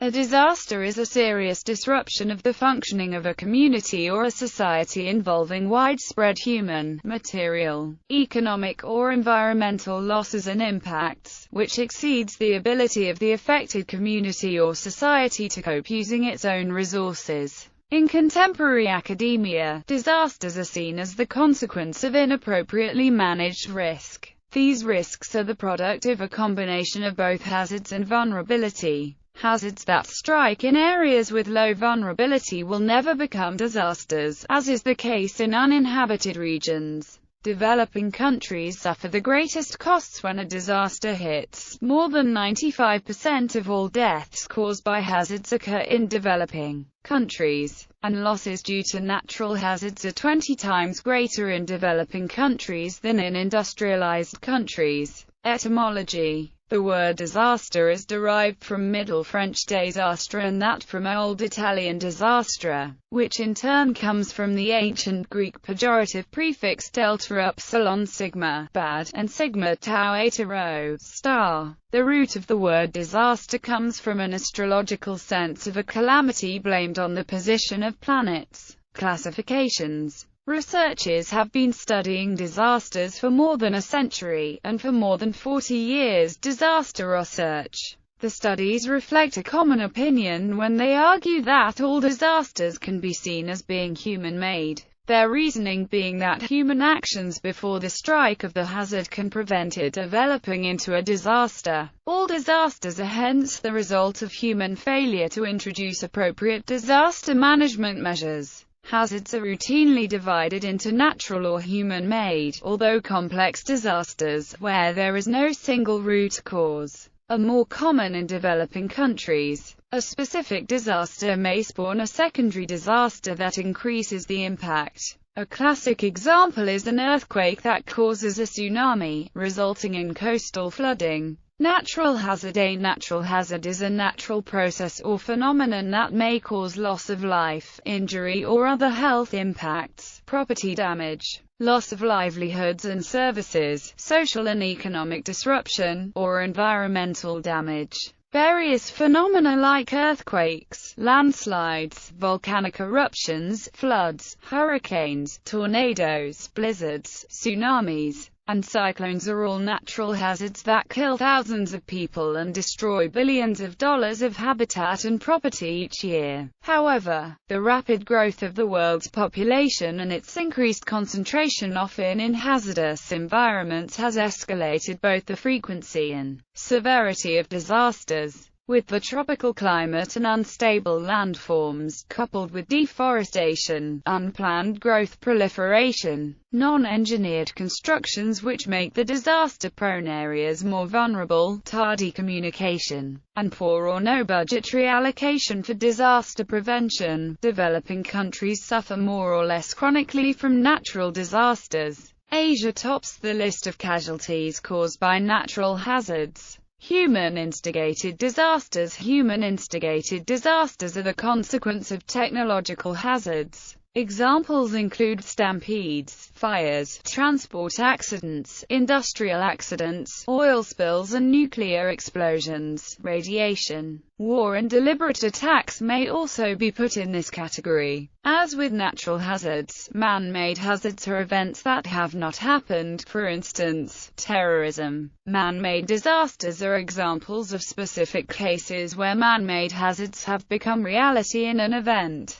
A disaster is a serious disruption of the functioning of a community or a society involving widespread human, material, economic or environmental losses and impacts, which exceeds the ability of the affected community or society to cope using its own resources. In contemporary academia, disasters are seen as the consequence of inappropriately managed risk. These risks are the product of a combination of both hazards and vulnerability. Hazards that strike in areas with low vulnerability will never become disasters, as is the case in uninhabited regions. Developing countries suffer the greatest costs when a disaster hits. More than 95% of all deaths caused by hazards occur in developing countries, and losses due to natural hazards are 20 times greater in developing countries than in industrialized countries. Etymology. The word disaster is derived from Middle French désastre and that from Old Italian disastra, which in turn comes from the ancient Greek pejorative prefix delta upsilon sigma, bad, and sigma tau eta rho, star. The root of the word disaster comes from an astrological sense of a calamity blamed on the position of planets. Classifications. Researchers have been studying disasters for more than a century, and for more than 40 years disaster research. The studies reflect a common opinion when they argue that all disasters can be seen as being human-made, their reasoning being that human actions before the strike of the hazard can prevent it developing into a disaster. All disasters are hence the result of human failure to introduce appropriate disaster management measures. Hazards are routinely divided into natural or human-made, although complex disasters, where there is no single root cause, are more common in developing countries. A specific disaster may spawn a secondary disaster that increases the impact. A classic example is an earthquake that causes a tsunami, resulting in coastal flooding. Natural hazard. A natural hazard is a natural process or phenomenon that may cause loss of life, injury or other health impacts, property damage, loss of livelihoods and services, social and economic disruption, or environmental damage. Various phenomena like earthquakes, landslides, volcanic eruptions, floods, hurricanes, tornadoes, blizzards, tsunamis, and cyclones are all natural hazards that kill thousands of people and destroy billions of dollars of habitat and property each year. However, the rapid growth of the world's population and its increased concentration often in hazardous environments has escalated both the frequency and severity of disasters. With the tropical climate and unstable landforms, coupled with deforestation, unplanned growth, proliferation, non-engineered constructions which make the disaster-prone areas more vulnerable, tardy communication, and poor or no budgetary allocation for disaster prevention, developing countries suffer more or less chronically from natural disasters. Asia tops the list of casualties caused by natural hazards. Human-instigated disasters. Human-instigated disasters are the consequence of technological hazards. Examples include stampedes, fires, transport accidents, industrial accidents, oil spills and nuclear explosions. Radiation, war and deliberate attacks may also be put in this category. As with natural hazards, man-made hazards are events that have not happened, for instance, terrorism. Man-made disasters are examples of specific cases where man-made hazards have become reality in an event.